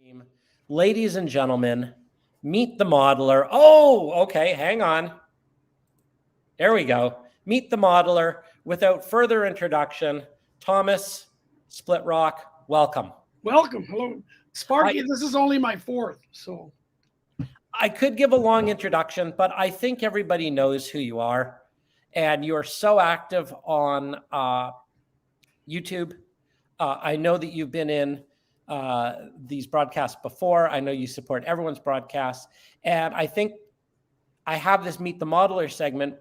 stream. Ladies and gentlemen, meet the modeler. Oh, okay, hang on. There we go. Meet the modeler. Without further introduction, Thomas Splitrock, welcome. Welcome. Hello. Sparky, this is only my fourth, so. I could give a long introduction, but I think everybody knows who you are. And you're so active on YouTube. I know that you've been in these broadcasts before. I know you support everyone's broadcasts. And I think I have this Meet the Modeler segment.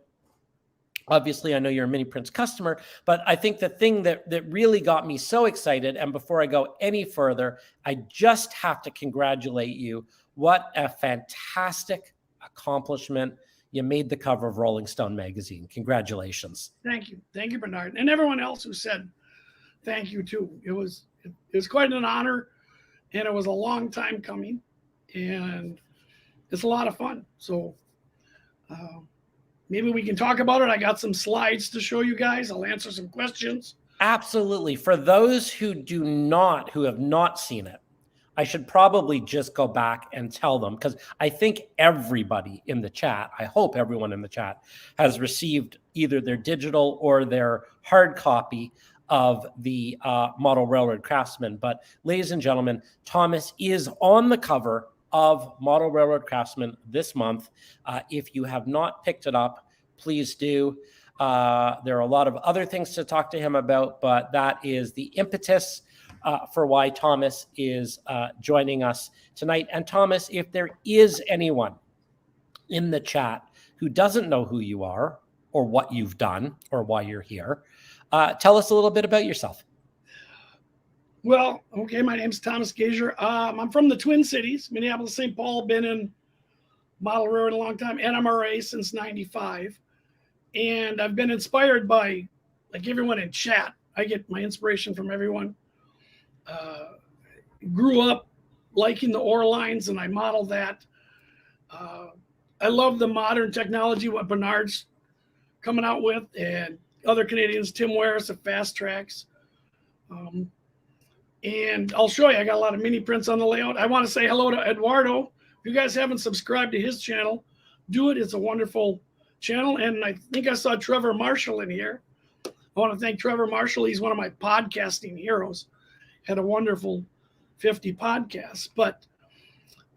Obviously, I know you're a miniprints customer, but I think the thing that really got me so excited, and before I go any further, I just have to congratulate you. What a fantastic accomplishment. You made the cover of Rolling Stone magazine. Congratulations. Thank you. Thank you, Bernard. And everyone else who said thank you too. It was quite an honor, and it was a long time coming, and it's a lot of fun. So maybe we can talk about it. I got some slides to show you guys. I'll answer some questions. Absolutely. For those who have not seen it, I should probably just go back and tell them, because I think everybody in the chat, I hope everyone in the chat has received either their digital or their hard copy of the Model Railroad Craftsman. But ladies and gentlemen, Thomas is on the cover of Model Railroad Craftsman this month. If you have not picked it up, please do. There are a lot of other things to talk to him about, but that is the impetus for why Thomas is joining us tonight. And Thomas, if there is anyone in the chat who doesn't know who you are or what you've done or why you're here, tell us a little bit about yourself. Well, okay, my name's Thomas Gasior. I'm from the Twin Cities, Minneapolis, St. Paul. Been in Model Railroad a long time, NMRA since '95. And I've been inspired by, like, everyone in chat. I get my inspiration from everyone. Grew up liking the ore lines, and I modeled that. I love the modern technology, what Bernard's coming out with, and other Canadians, Tim Wares of Fast Tracks. And I'll show you, I got a lot of mini prints on the layout. I want to say hello to Eduardo. If you guys haven't subscribed to his channel, do it. It's a wonderful channel. And I think I saw Trevor Marshall in here. I want to thank Trevor Marshall. He's one of my podcasting heroes. Had a wonderful 50 podcasts. But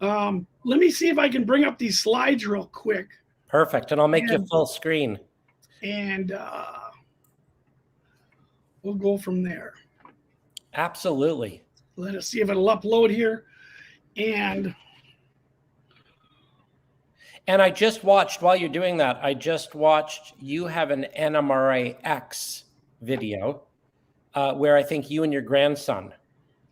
let me see if I can bring up these slides real quick. Perfect. And I'll make you full screen. And we'll go from there. Absolutely. Let us see if it'll upload here. And I just watched, while you're doing that, you have an NMRA X video where I think you and your grandson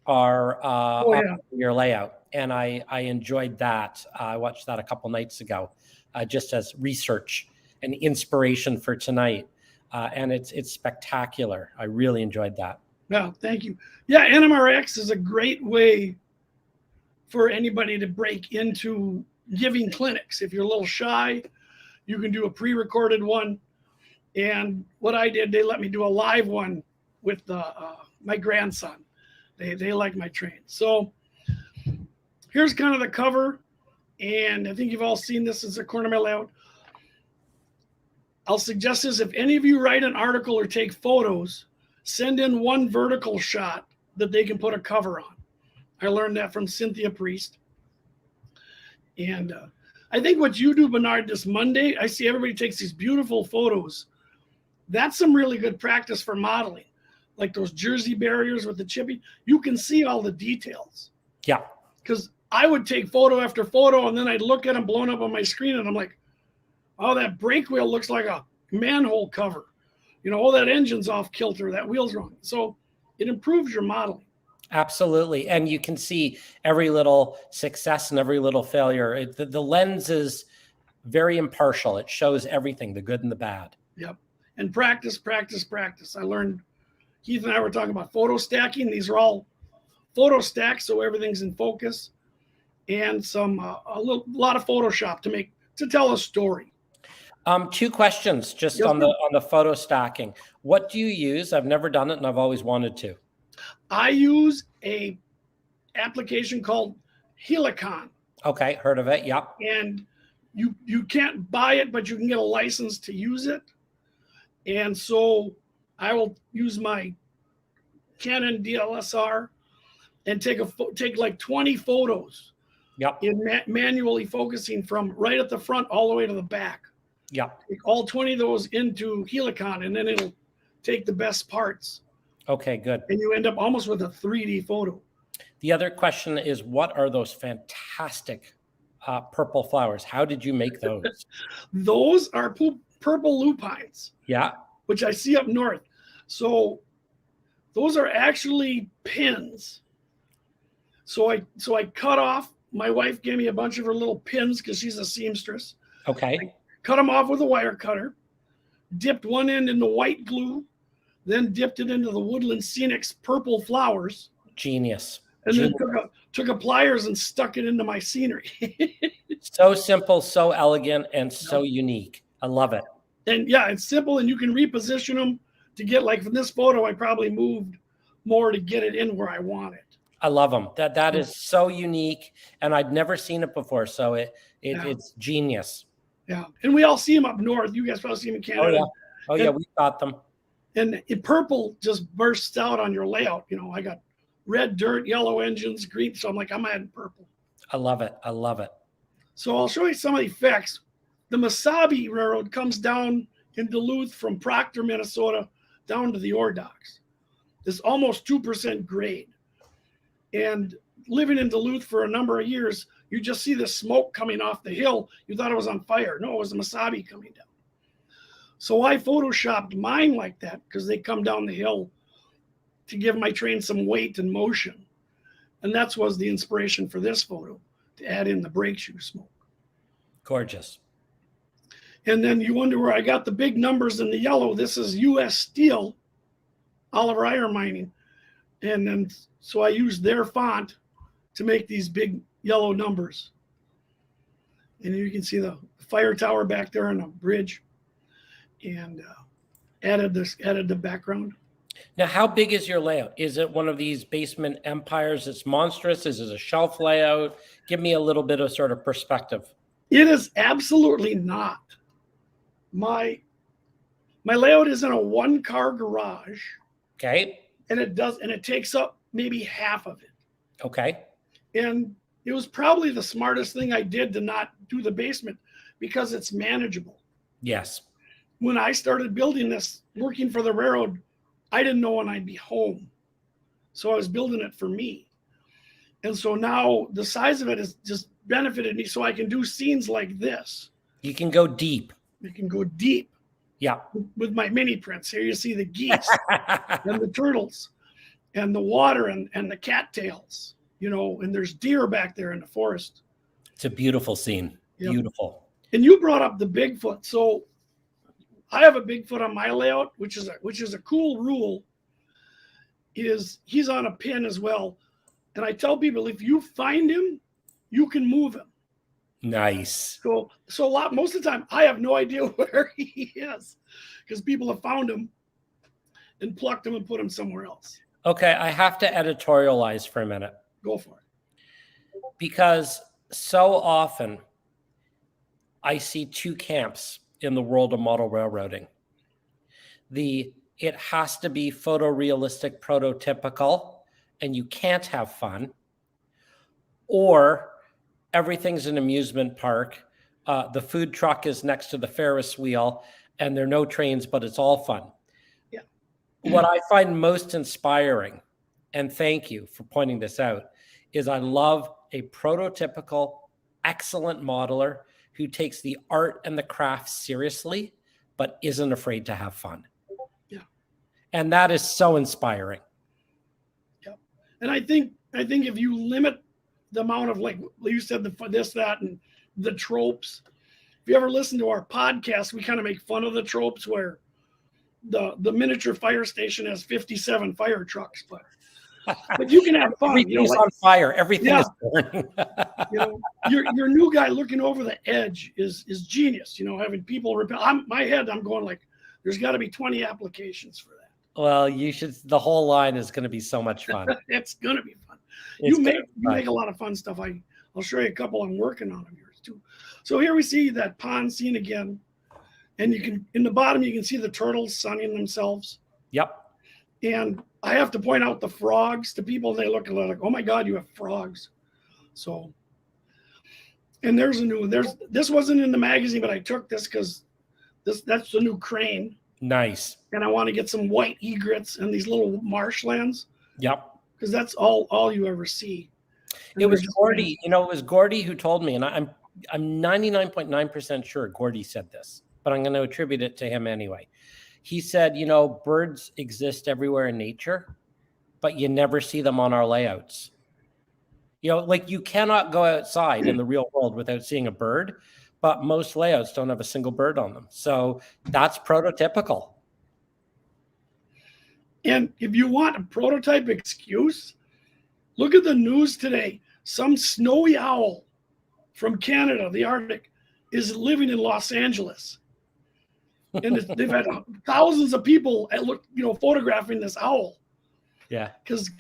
are on your layout. And I enjoyed that. I watched that a couple nights ago, just as research and inspiration for tonight. And it's spectacular. I really enjoyed that. Well, thank you. Yeah, NMRX is a great way for anybody to break into giving clinics. If you're a little shy, you can do a pre-recorded one. And what I did, they let me do a live one with my grandson. They like my train. So here's kind of the cover. And I think you've all seen this as a corner of my layout. I'll suggest this: if any of you write an article or take photos, send in one vertical shot that they can put a cover on. I learned that from Cynthia Priest. And I think what you do, Bernard, this Monday, I see everybody takes these beautiful photos. That's some really good practice for modeling. Like those Jersey barriers with the chipping. You can see all the details. Yeah. Because I would take photo after photo, and then I'd look at them blown up on my screen, and I'm like, oh, that brake wheel looks like a manhole cover. You know, oh, that engine's off kilter, that wheel's wrong. So it improves your modeling. Absolutely. And you can see every little success and every little failure. The lens is very impartial. It shows everything, the good and the bad. Yep. And practice, practice, practice. I learned, Keith and I were talking about photo stacking. These are all photo stacks, so everything's in focus. And a lot of Photoshop to tell a story. Two questions just on the photo stacking. What do you use? I've never done it and I've always wanted to. I use a application called Helicon. Okay, heard of it. Yep. And you can't buy it, but you can get a license to use it. And so I will use my Canon DSLR and take like 20 photos. Yep. In manually focusing from right at the front all the way to the back. Yep. Take all 20 of those into Helicon, and then it'll take the best parts. Okay, good. And you end up almost with a 3D photo. The other question is, what are those fantastic purple flowers? How did you make those? Those are purple lupines. Yeah. Which I see up north. So those are actually pins. So I cut off. My wife gave me a bunch of her little pins because she's a seamstress. Okay. I cut them off with a wire cutter, dipped one end into white glue, then dipped it into the Woodland Scenics purple flowers. Genius. And then took a pliers and stuck it into my scenery. So simple, so elegant, and so unique. I love it. And yeah, it's simple, and you can reposition them to get, like, from this photo, I probably moved more to get it in where I want it. I love them. That is so unique, and I'd never seen it before. So it's genius. Yeah, and we all see them up north. You guys probably see them in Canada. Oh yeah, we got them. And purple just bursts out on your layout. You know, I got red dirt, yellow engines, green. So I'm like, I'm adding purple. I love it. I love it. So I'll show you some of the effects. The Mesabi Railroad comes down in Duluth from Proctor, Minnesota, down to the ore docks. It's almost 2% grade. And living in Duluth for a number of years, you just see the smoke coming off the hill. You thought it was on fire. No, it was the Mesabi coming down. So I photoshopped mine like that because they come down the hill to give my train some weight and motion. And that was the inspiration for this photo, to add in the brake shoe smoke. Gorgeous. And then you wonder where I got the big numbers in the yellow. This is U.S. Steel, Oliver Iron Mining. And then so I used their font to make these big yellow numbers. And you can see the fire tower back there on the bridge, and added the background. Now, how big is your layout? Is it one of these basement empires that's monstrous? Is it a shelf layout? Give me a little bit of sort of perspective. It is absolutely not. My layout is in a one-car garage. Okay. And it takes up maybe half of it. Okay. And it was probably the smartest thing I did to not do the basement because it's manageable. Yes. When I started building this, working for the railroad, I didn't know when I'd be home. So I was building it for me. And so now the size of it has just benefited me, so I can do scenes like this. You can go deep. You can go deep. Yeah. With my mini prints. Here you see the geese and the turtles and the water and the cattails, you know, and there's deer back there in the forest. It's a beautiful scene. Yep. Beautiful. And you brought up the Bigfoot. So I have a Bigfoot on my layout, which is a cool rule, is he's on a pin as well. And I tell people, if you find him, you can move him. Nice. So most of the time, I have no idea where he is because people have found him and plucked him and put him somewhere else. Okay, I have to editorialize for a minute. Go for it. Because so often I see two camps in the world of model railroading. It has to be photorealistic, prototypical, and you can't have fun, or everything's an amusement park. The food truck is next to the Ferris wheel, and there are no trains, but it's all fun. Yeah. What I find most inspiring, and thank you for pointing this out, is I love a prototypical, excellent modeler who takes the art and the craft seriously, but isn't afraid to have fun. Yeah. And that is so inspiring. Yeah. And I think if you limit the amount of, like you said, that, and the tropes. If you ever listen to our podcast, we kind of make fun of the tropes where the miniature fire station has 57 fire trucks, but you can have fun. Everything's on fire. Everything is burning. Your new guy looking over the edge is genius. You know, having people repel. I'm going like, there's got to be 20 applications for that. Well, you should. The whole line is going to be so much fun. It's going to be fun. You make a lot of fun stuff. I'll show you a couple I'm working on of yours too. So here we see that pond scene again. And you can, in the bottom, you can see the turtles sunning themselves. Yep. And I have to point out the frogs to people. They look like, oh my God, you have frogs. So, and there's a new, this wasn't in the magazine, but I took this because that's the new crane. Nice. And I want to get some white egrets and these little marshlands. Yep. Because that's all you ever see. And it was Gordy, it was Gordy who told me, and I'm 99.9% sure Gordy said this, but I'm going to attribute it to him anyway. He said, birds exist everywhere in nature, but you never see them on our layouts. Like you cannot go outside in the real world without seeing a bird, but most layouts don't have a single bird on them. So that's prototypical. And if you want a prototype excuse, look at the news today. Some snowy owl from Canada, the Arctic, is living in Los Angeles. And they've had thousands of people photographing this owl. Yeah. Because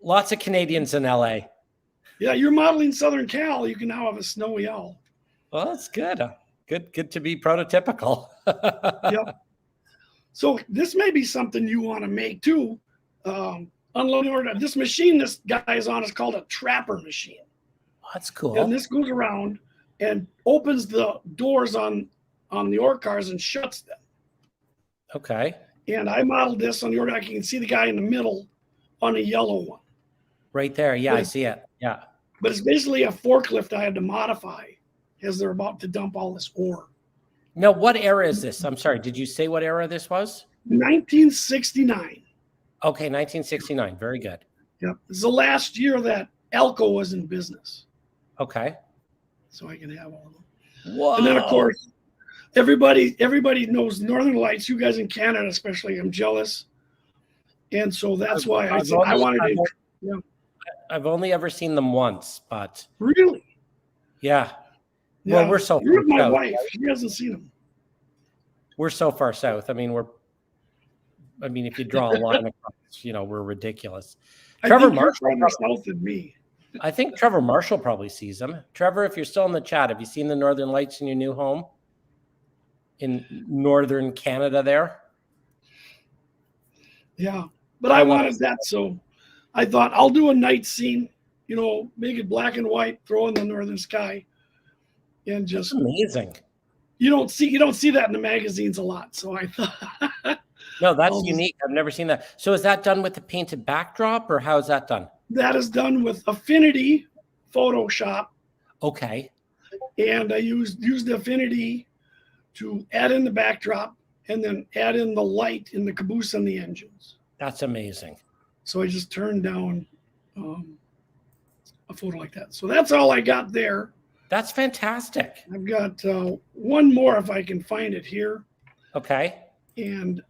lots of Canadians in LA. Yeah, you're modeling Southern Cal. You can now have a snowy owl. Well, that's good. Good to be prototypical. Yep. So this may be something you want to make too. This machine this guy is on is called a trapper machine. Oh, that's cool. And this goes around and opens the doors on the ore cars and shuts them. Okay. And I modeled this on the ore. I can see the guy in the middle on a yellow one. Right there. Yeah, I see it. Yeah. But it's basically a forklift I had to modify as they're about to dump all this ore. Now, what era is this? I'm sorry. Did you say what era this was? 1969. Okay, 1969. Very good. Yep. It's the last year that Elko was in business. Okay. So I can have all of them. Whoa. And then, of course, everybody knows Northern Lights. You guys in Canada, especially, I'm jealous. And so that's why I said I wanted to. Yeah. I've only ever seen them once, but. Really? Yeah. Yeah. Well, we're so You're with my south, wife. right? She hasn't seen them. We're so far south. I mean, if you draw a line across, we're ridiculous. Trevor Marshall south than me. I think Trevor Marshall probably sees them. Trevor, if you're still in the chat, have you seen the Northern Lights in your new home in Northern Canada there? Yeah, but I wanted that, so I thought I'll do a night scene, make it black and white, throw in the northern sky, and just That's amazing. You don't see that in the magazines a lot, so I thought. No, that's unique. I've never seen that. So is that done with the painted backdrop, or how is that done? That is done with Affinity Photoshop. Okay. And I used Affinity to add in the backdrop and then add in the light in the caboose and the engines. That's amazing. So I just turned down a photo like that. So that's all I got there. That's fantastic. I've got one more if I can find it here. Okay. And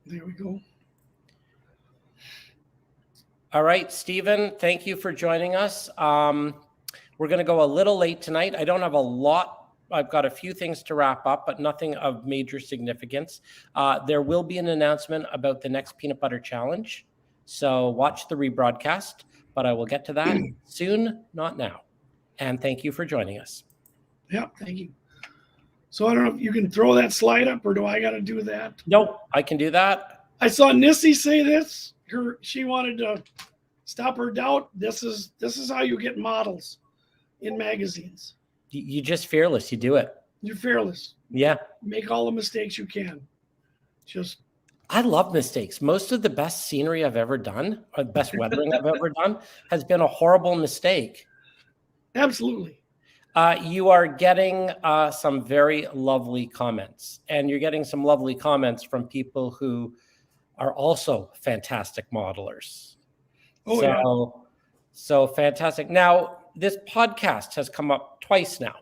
there we go. All right, Stephen, thank you for joining us. We're going to go a little late tonight. I don't have a lot. I've got a few things to wrap up, but nothing of major significance. There will be an announcement about the next Peanut Butter Challenge. So watch the rebroadcast, but I will get to that soon, not now. And thank you for joining us. Yeah, thank you. So I don't know if you can throw that slide up, or do I got to do that? Nope, I can do that. I saw Nissy say this. She wanted to stop her doubt. This is how you get models in magazines. You're just fearless. You do it. You're fearless. Yeah. Make all the mistakes you can. I love mistakes. Most of the best scenery I've ever done, or the best weathering I've ever done, has been a horrible mistake. Absolutely. You are getting some very lovely comments, and you're getting some lovely comments from people who are also fantastic modelers. Oh, yeah. So fantastic. Now, this podcast has come up twice now.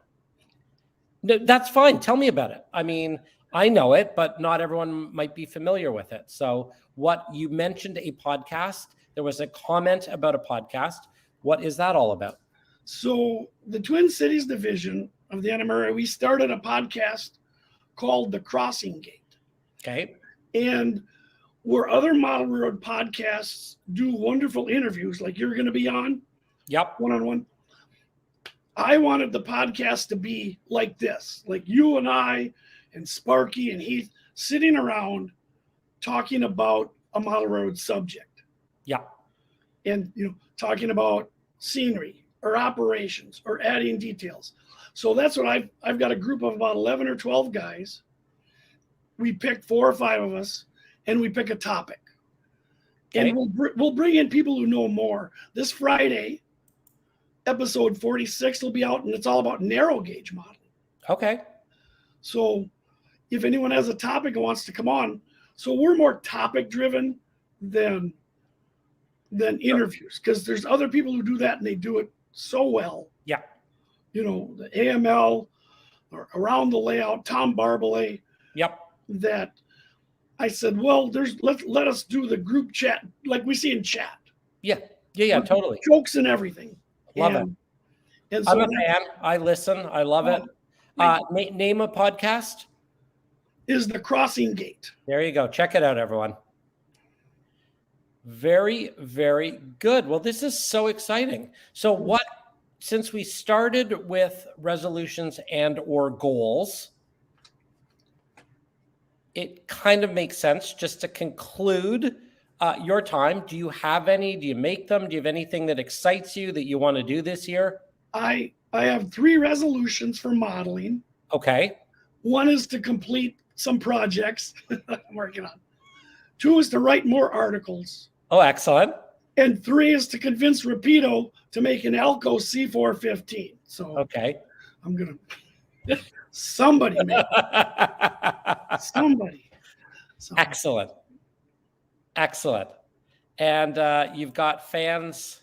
That's fine. Tell me about it. I mean, I know it, but not everyone might be familiar with it. So what you mentioned a podcast, there was a comment about a podcast. What is that all about? So the Twin Cities division of the NMRA, we started a podcast called The Crossing Gate. Okay. And where other model railroad podcasts do wonderful interviews, like you're going to be on, Yep. one-on-one. I wanted the podcast to be like this, like you and I and Sparky and Heath sitting around talking about a model railroad subject. Yeah. And, talking about scenery or operations or adding details. So that's what I've got a group of about 11 or 12 guys. We pick 4 or 5 of us and we pick a topic. Okay. And we'll bring in people who know more. This Friday, episode 46 will be out, and it's all about narrow gauge modeling. Okay. So if anyone has a topic and wants to come on, so we're more topic driven than interviews, because there's other people who do that and they do it so well. Yeah. The AML or Around the Layout, Tom Barbalet. Yep. That I said, well, let us do the group chat like we see in chat. Yeah. Totally. Jokes and everything. Love it. And so I'm a fan. I listen. I love it. Name a podcast. Is The Crossing Gate. There you go. Check it out, everyone. Very, very good. Well, this is so exciting. So since we started with resolutions and or goals, it kind of makes sense just to conclude your time. Do you have any? Do you make them? Do you have anything that excites you that you want to do this year? I have 3 resolutions for modeling. Okay. One is to complete some projects I'm working on. 2 is to write more articles. Oh, excellent. And 3 is to convince Rapido to make an Elco C415. So okay, I'm gonna somebody make it. Somebody. Excellent. And you've got fans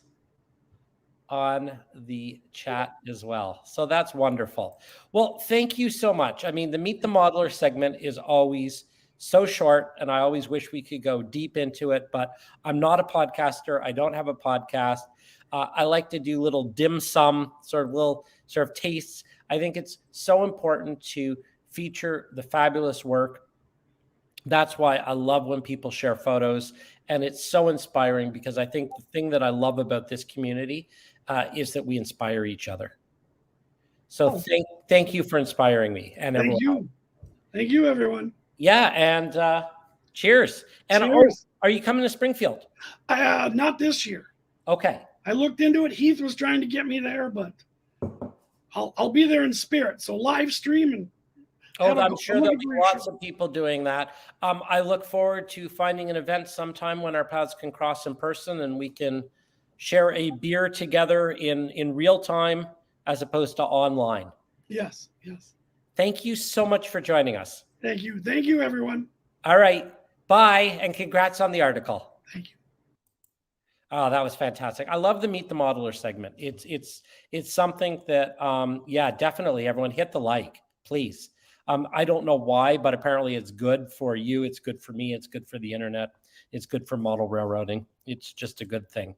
on the chat as well. So that's wonderful. Well, thank you so much. I mean, the Meet the Modeler segment is always so short, and I always wish we could go deep into it, but I'm not a podcaster. I don't have a podcast. I like to do little dim sum, sort of tastes. I think it's so important to feature the fabulous work. That's why I love when people share photos, and it's so inspiring, because I think the thing that I love about this community is that we inspire each other. So thank you for inspiring me and everyone. Thank you, everyone. Yeah, and cheers. And cheers. Are you coming to Springfield? Not this year. Okay. I looked into it. Heath was trying to get me there, but I'll be there in spirit. So live stream and. Oh, I'm sure there'll be lots of people doing that. I look forward to finding an event sometime when our paths can cross in person and we can share a beer together in real time as opposed to online. Yes. Thank you so much for joining us. Thank you, everyone. All right. Bye, and congrats on the article. Thank you. Oh, that was fantastic. I love the Meet the Modeler segment. It's something that, definitely everyone hit the like, please. I don't know why, but apparently it's good for you. It's good for me. It's good for the internet. It's good for model railroading. It's just a good thing.